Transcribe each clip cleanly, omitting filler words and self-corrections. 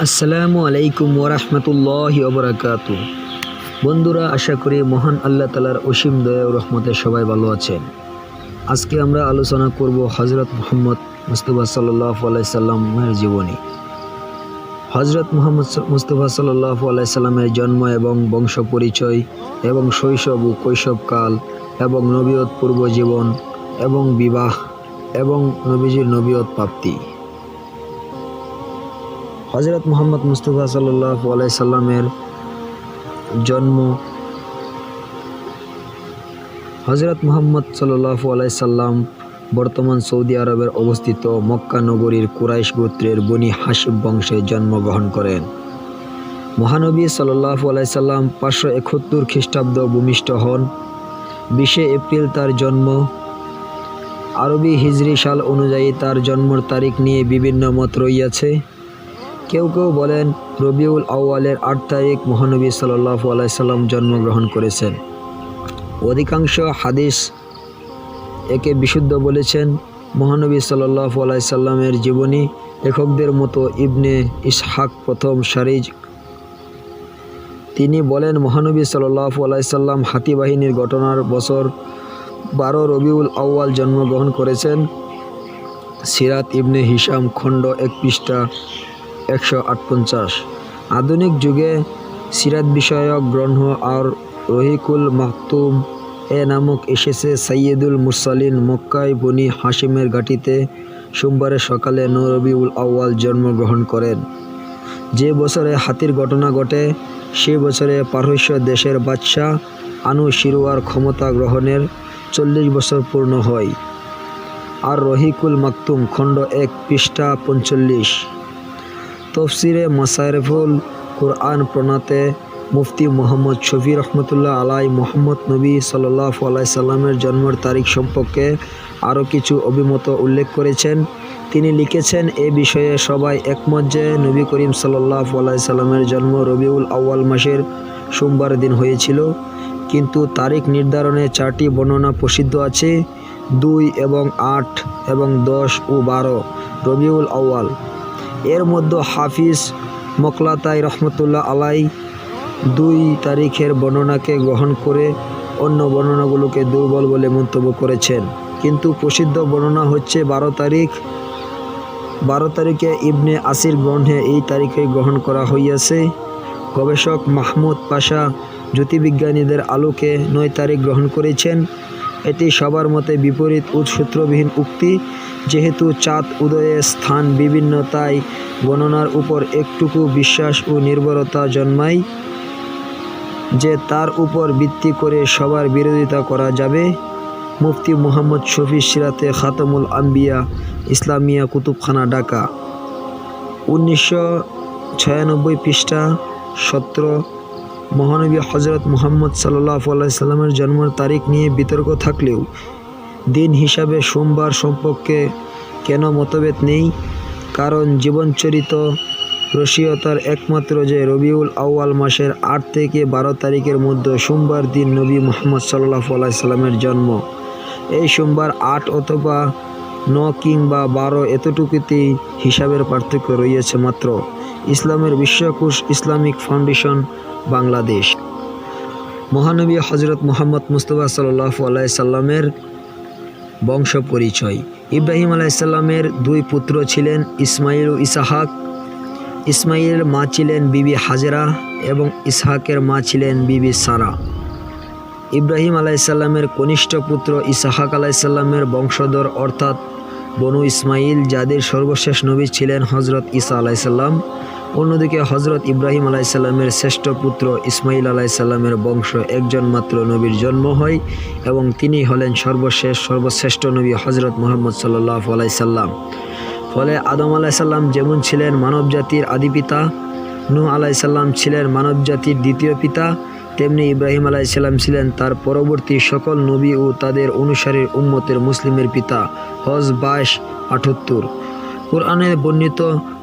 আসসালামু আলাইকুম ওরহমতুল্লাহি ওবরাকাতু। বন্ধুরা, আশা করি মহান আল্লাহ তালার অসীম দয়া ও রহমতে সবাই ভালো আছেন। আজকে আমরা আলোচনা করব হজরত মুহাম্মদ মুস্তাফা সাল্লাল্লাহু আলাইহি সাল্লামের জীবনী। হজরত মুহাম্মদ মুস্তাফা সাল্লাল্লাহু আলাইহি সাল্লামের জন্ম এবং বংশ পরিচয় এবং শৈশব ও কৈশবকাল এবং নবীয়ত পূর্ব জীবন এবং বিবাহ এবং নবীজির নবীয়ত প্রাপ্তি। হজরত মুহাম্মদ মুস্তাফা সাল্লাল্লাহু আলাইহি সাল্লামের জন্ম। হজরত মুহাম্মদ সাল্লাল্লাহু আলাইহি সাল্লাম বর্তমান সৌদি আরবের অবস্থিত মক্কা নগরীর কুরাইশ গোত্রের বনি হাশিম বংশে জন্মগ্রহণ করেন। মহানবী সাল্লাল্লাহু আলাইহি সাল্লাম 571 খ্রিস্টাব্দ ভূমিষ্ঠ হন। 20 এপ্রিল তার জন্ম। আরবি হিজরি সাল অনুযায়ী তার জন্মের তারিখ নিয়ে বিভিন্ন মত রইয়াছে। কেউ কেউ বলেন রবিউল আউয়ালের 8 তারিখ মহানবী সাল্লাল্লাহু আলাইহি সাল্লাম জন্মগ্রহণ করেছেন। অধিকাংশ হাদিস একে বিশুদ্ধ বলেছেন। মহানবী সাল্লাল্লাহু আলাইহি সাল্লামের জীবনী লেখকদের মতো ইবনে ইসহাক প্রথম সারিজ তিনি বলেন মহানবী সাল্লাল্লাহু আলাইহি সাল্লাম হাতি বাহিনীর ঘটনার বছর 12 রবিউল আউয়াল জন্মগ্রহণ করেছেন। সিরাত ইবনে হিশাম খণ্ড 1 পৃষ্ঠা 158। আধুনিক যুগে সিরাত বিষয়ক গ্রন্থ আর রহিকুল মাকতুম নামক এসেছে। সাইয়্যিদুল মুরসালিন মক্কায় বনি হাশিমের ঘাঁটিতে সোমবারের সকালে 9 রবিউল আউয়াল জন্মগ্রহণ করেন। যে বছরে হাতির ঘটনা ঘটে সে বছরে পারস্য দেশের বাদশাহ আনুশিরওয়ার ক্ষমতা গ্রহণের 40 বছর পূর্ণ হয়। আর রহিকুল মাকতুম খণ্ড 1 পৃষ্ঠা 45। তফসিরে মাসারিফুল কুরআন প্রণেতা মুফতি মোহাম্মদ শফি রহমতুল্লাহ আলাই মোহাম্মদ নবী সাল্লাল্লাহু আলাইহি সাল্লামের জন্মের তারিখ সম্পর্কে আরও কিছু অভিমত উল্লেখ করেছেন। তিনি লিখেছেন, এ বিষয়ে সবাই একমত যে নবী করিম সাল্লাল্লাহু আলাইহি সাল্লামের জন্ম রবিউল আউয়াল মাসের সোমবার দিন হয়েছিল, কিন্তু তারিখ নির্ধারণে 4টি বর্ণনা প্রসিদ্ধ আছে: 2 এবং 8 এবং 10 ও 12 রবিউল আউয়াল। এর মধ্যে হাফিজ মকলাতাই রহমতুল্লাহ আলাই 2 তারিখের বর্ণনাকে গ্রহণ করে অন্য বর্ণনাগুলোকে দুর্বল বলে মন্তব্য করেছেন, কিন্তু প্রসিদ্ধ বর্ণনা হচ্ছে 12 তারিখ। 12 তারিখে ইবনে আসির গ্রন্থে এই তারিখে গ্রহণ করা হইয়াছে। গবেষক মাহমুদ পাশা জ্যোতির্বিজ্ঞানীদের আলোকে 9 তারিখ গ্রহণ করেছেন। এটি সবার মতে বিপরীত সূত্রবিহীন উক্তি। যেহেতু চাঁদ উদয়ের স্থান বিভিন্ন, তাই গণনার উপর একটুকু বিশ্বাস ও নির্ভরতা জন্মায় যে তার উপর ভিত্তি করে সবার বিরোধিতা করা যাবে। মুফতি মুহাম্মদ শফি সিরাতে খাতামুল আম্বিয়া ইসলামিয়া কুতুবখানা, ঢাকা, 1996 পৃষ্ঠা 17। মহানবী হজরত মুহাম্মদ সাল্লাল্লাহু আলাইহি সাল্লামের জন্মের তারিখ নিয়ে বিতর্ক থাকলেও দিন হিসাবে সোমবার সম্পর্কে কেন মতভেদ নেই, কারণ জীবনচরিত রসিয়তার একমাত্র যে রবিউল আউয়াল মাসের 8 থেকে 12 তারিখের মধ্যে সোমবার দিন নবী মুহাম্মদ সাল্লাল্লাহু আলাইহি সাল্লামের জন্ম। এই সোমবার 8 অথবা 9 কিংবা 12 এতটুকুতেই হিসাবের পার্থক্য রয়েছে মাত্র। ইসলামের বিশ্বকোষ ইসলামিক ফাউন্ডেশন, বাংলাদেশ। মহানবী হজরত মুহাম্মদ মুস্তাফা সাল্লাল্লাহু আলাইহি সাল্লামের বংশ পরিচয়। ইব্রাহিম আলাইহিস সালামের 2 পুত্র ছিলেন, ইসমাইল ও ইসহাক। ইসমাইলের মা ছিলেন বিবি হাজেরা এবং ইসহাকের মা ছিলেন বিবি সারা। ইব্রাহিম আলাইহিস সালামের কনিষ্ঠ পুত্র ইসহাক আলাইহিস সালামের বংশধর অর্থাৎ বনু ইসমাইল, যাদের সর্বশেষ নবী ছিলেন হজরত ঈসা আলাইহিস সালাম। অন্যদিকে হজরত ইব্রাহিম আলাইহিস সালামের শ্রেষ্ঠ পুত্র ইসমাইল আলাইহিস সালামের বংশ একজন মাত্র নবীর জন্ম হয় এবং তিনি হলেন সর্বশ্রেষ্ঠ নবী হজরত মুহাম্মদ সাল্লাল্লাহু আলাইহি সাল্লাম। ফলে আদম আলাইহিস সালাম যেমন ছিলেন মানবজাতির আদি পিতা, নূহ আলাইহিস সালাম ছিলেন মানবজাতির দ্বিতীয় পিতা, তেমনি ইব্রাহিম আলাইহিস সালাম ছিলেন তার পরবর্তী সকল নবী ও তাদের অনুসারীর উম্মতের মুসলিমের পিতা। হজ 22:78। কুরআনে বর্ণিত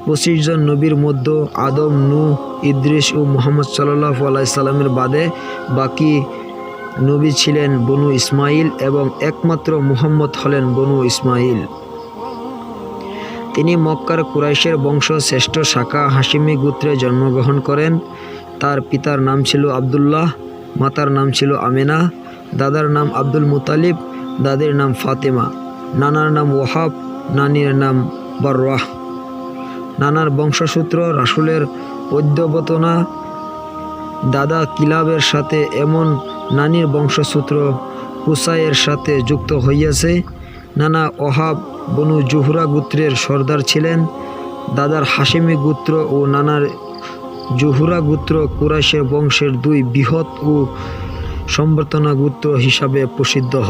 25 জন নবীর মধ্যে আদম, নূহ, ইদ্রিস ও মুহাম্মদ সাল্লাল্লাহু আলাইহি সাল্লামের বাদে বাকি নবী ছিলেন বনু ইসমাইল এবং একমাত্র মুহাম্মদ হলেন বনু ইসমাইল। তিনি মক্কার কুরাইশের বংশ শ্রেষ্ঠ শাখা হাশিমি গোত্রে জন্মগ্রহণ করেন। তার পিতার নাম ছিল আবদুল্লাহ, মাতার নাম ছিল আমেনা, দাদার নাম আব্দুল মুতালিব, দাদির নাম ফাতেমা, নানার নাম ওয়াহাব, নানির নাম বাররাহ। নানার বংশসূত্র রাসূলের অদ্যবতনা দাদা কিলাবের সাথে এমন নানির বংশসূত্র কুসাইয়ের সাথে যুক্ত হইয়াছে। নানা ওহাব বনু জুহরা গোত্রের সর্দার ছিলেন। দাদার হাশিমি গোত্র ও নানার জুহরা গোত্র কুরাইশের বংশের দুই বৃহৎ ও সম্বর্ধনা গোত্র হিসাবে প্রসিদ্ধ হয়।